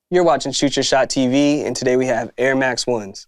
You're watching Shoot Your Shot TV, and today we have Air Max 1s.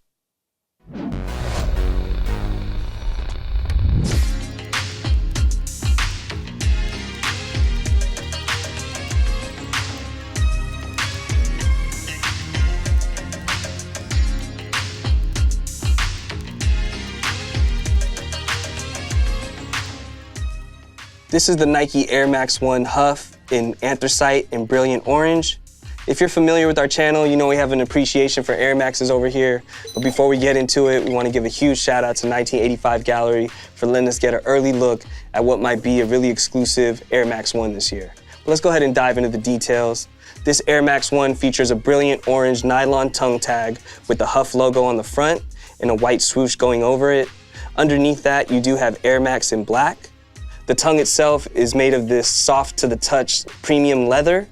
This is the Nike Air Max 1 HUF in anthracite and brilliant orange. If you're familiar with our channel, you know we have an appreciation for Air Maxes over here. But before we get into it, we want to give a huge shout out to 1985 Gallery for letting us get an early look at what might be a really exclusive Air Max 1 this year. But let's go ahead and dive into the details. This Air Max 1 features a brilliant orange nylon tongue tag with the HUF logo on the front and a white swoosh going over it. Underneath that, you do have Air Max in black. The tongue itself is made of this soft to the touch premium leather.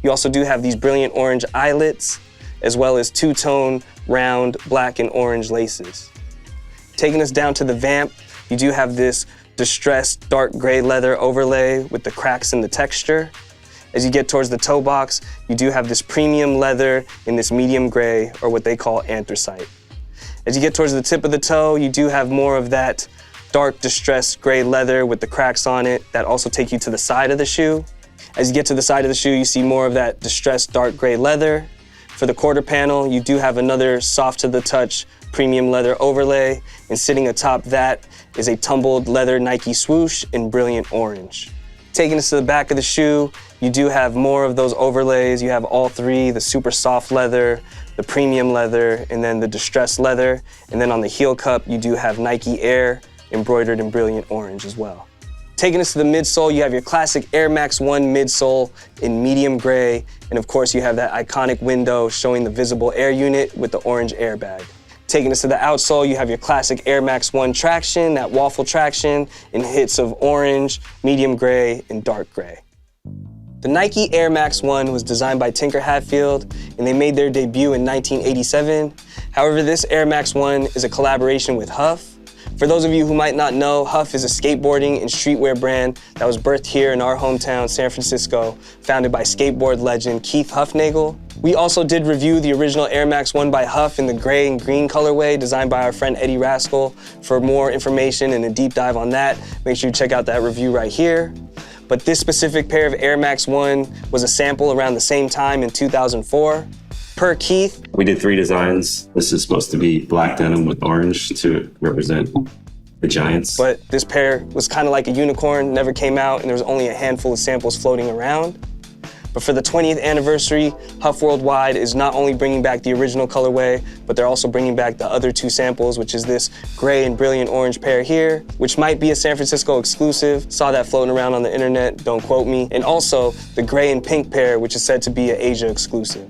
You also do have these brilliant orange eyelets, as well as two-tone round black and orange laces. Taking us down to the vamp, you do have this distressed dark gray leather overlay with the cracks in the texture. As you get towards the toe box, you do have this premium leather in this medium gray, or what they call anthracite. As you get towards the tip of the toe, you do have more of that dark distressed gray leather with the cracks on it that also take you to the side of the shoe. As you get to the side of the shoe, you see more of that distressed dark gray leather. For the quarter panel, you do have another soft to the touch premium leather overlay, and sitting atop that is a tumbled leather Nike swoosh in brilliant orange. Taking us to the back of the shoe, you do have more of those overlays. You have all three, the super soft leather, the premium leather, and then the distressed leather. And then on the heel cup, you do have Nike Air embroidered in brilliant orange as well. Taking us to the midsole, you have your classic Air Max 1 midsole in medium gray, and of course you have that iconic window showing the visible air unit with the orange airbag. Taking us to the outsole, you have your classic Air Max 1 traction, that waffle traction, in hits of orange, medium gray, and dark gray. The Nike Air Max 1 was designed by Tinker Hatfield, and they made their debut in 1987. However, this Air Max 1 is a collaboration with HUF. For those of you who might not know, HUF is a skateboarding and streetwear brand that was birthed here in our hometown, San Francisco, founded by skateboard legend Keith Hufnagel. We also did review the original Air Max 1 by HUF in the gray and green colorway designed by our friend Eddie Rascal. For more information and a deep dive on that, make sure you check out that review right here. But this specific pair of Air Max 1 was a sample around the same time in 2004. Per Keith, we did 3 designs. This is supposed to be black denim with orange to represent the Giants. But this pair was kind of like a unicorn, never came out, and there was only a handful of samples floating around. But for the 20th anniversary, HUF Worldwide is not only bringing back the original colorway, but they're also bringing back the other 2 samples, which is this gray and brilliant orange pair here, which might be a San Francisco exclusive. Saw that floating around on the internet, don't quote me. And also the gray and pink pair, which is said to be an Asia exclusive.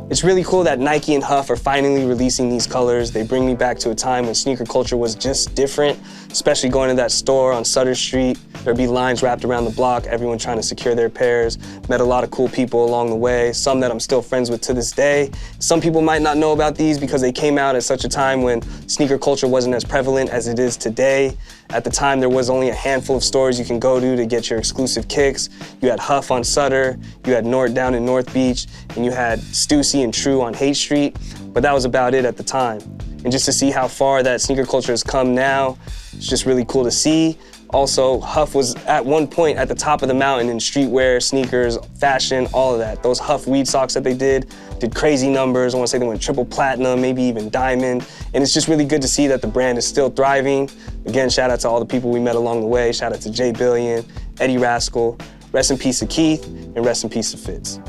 It's really cool that Nike and HUF are finally releasing these colors. They bring me back to a time when sneaker culture was just different, especially going to that store on Sutter Street. There'd be lines wrapped around the block, everyone trying to secure their pairs. Met a lot of cool people along the way, some that I'm still friends with to this day. Some people might not know about these because they came out at such a time when sneaker culture wasn't as prevalent as it is today. At the time, there was only a handful of stores you can go to get your exclusive kicks. You had HUF on Sutter, you had Nort down in North Beach, and you had Stussy and True on Haight Street, but that was about it at the time. And just to see how far that sneaker culture has come now, it's just really cool to see. Also, HUF was at one point at the top of the mountain in streetwear, sneakers, fashion, all of that. Those HUF weed socks that they did crazy numbers. I want to say they went triple platinum, maybe even diamond. And it's just really good to see that the brand is still thriving. Again, shout out to all the people we met along the way. Shout out to Jay Billion, Eddie Rascal. Rest in peace to Keith, and rest in peace to Fitz.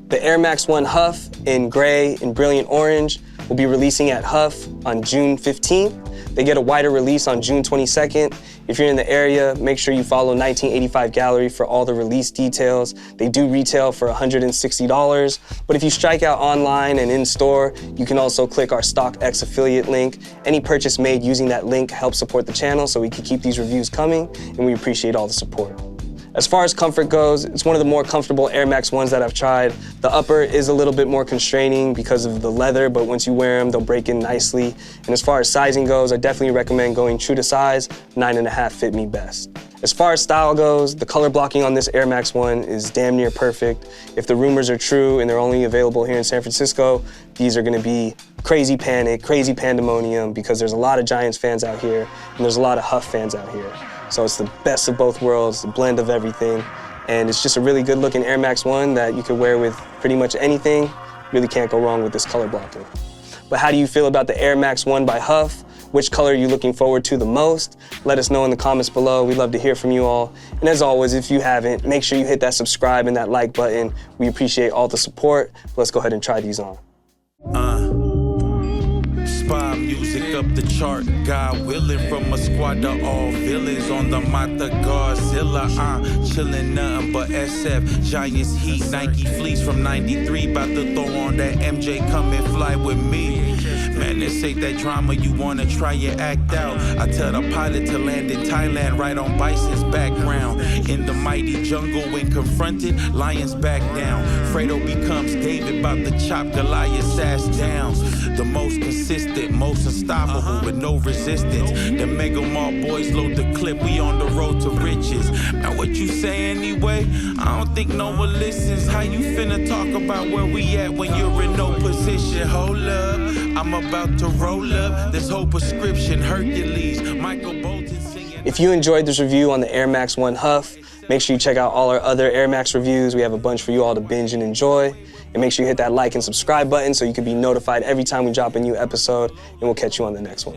The Air Max 1 HUF in gray and brilliant orange will be releasing at HUF on June 15th. They get a wider release on June 22nd. If you're in the area, make sure you follow 1985 Gallery for all the release details. They do retail for $160, but if you strike out online and in store, you can also click our StockX affiliate link. Any purchase made using that link helps support the channel so we can keep these reviews coming, and we appreciate all the support. As far as comfort goes, it's one of the more comfortable Air Max 1s that I've tried. The upper is a little bit more constraining because of the leather, but once you wear them, they'll break in nicely. And as far as sizing goes, I definitely recommend going true to size. 9.5 fit me best. As far as style goes, the color blocking on this Air Max 1 is damn near perfect. If the rumors are true and they're only available here in San Francisco, these are gonna be crazy panic, crazy pandemonium, because there's a lot of Giants fans out here and there's a lot of HUF fans out here. So it's the best of both worlds, the blend of everything. And it's just a really good looking Air Max 1 that you could wear with pretty much anything. Really can't go wrong with this color blocking. But how do you feel about the Air Max 1 by HUF? Which color are you looking forward to the most? Let us know in the comments below. We'd love to hear from you all. And as always, if you haven't, make sure you hit that subscribe and that like button. We appreciate all the support. Let's go ahead and try these on. Spy music up the chart, God willing, from a squad to all villains on the Mata Godzilla. Chillin' nothing but SF, Giants heat, Nike fleece from 93, about to throw on that MJ, come and fly with me. Man, this ain't that drama you wanna try and act out. I tell the pilot to land in Thailand, right on Bison's background. In the mighty jungle, when confronted, lions back down. Fredo becomes David, about to chop Goliath's ass down. The most consistent, most unstoppable, with no resistance. The Mega Mall boys load the clip, we on the road to riches. Now what you say anyway? I don't think no one listens. How you finna talk about where we at when you're in no position? Hold up, I'm about to roll up this whole prescription, Hercules, Michael Bolton singing. If you enjoyed this review on the Air Max 1 HUF, make sure you check out all our other Air Max reviews. We have a bunch for you all to binge and enjoy. And make sure you hit that like and subscribe button so you can be notified every time we drop a new episode, and we'll catch you on the next one.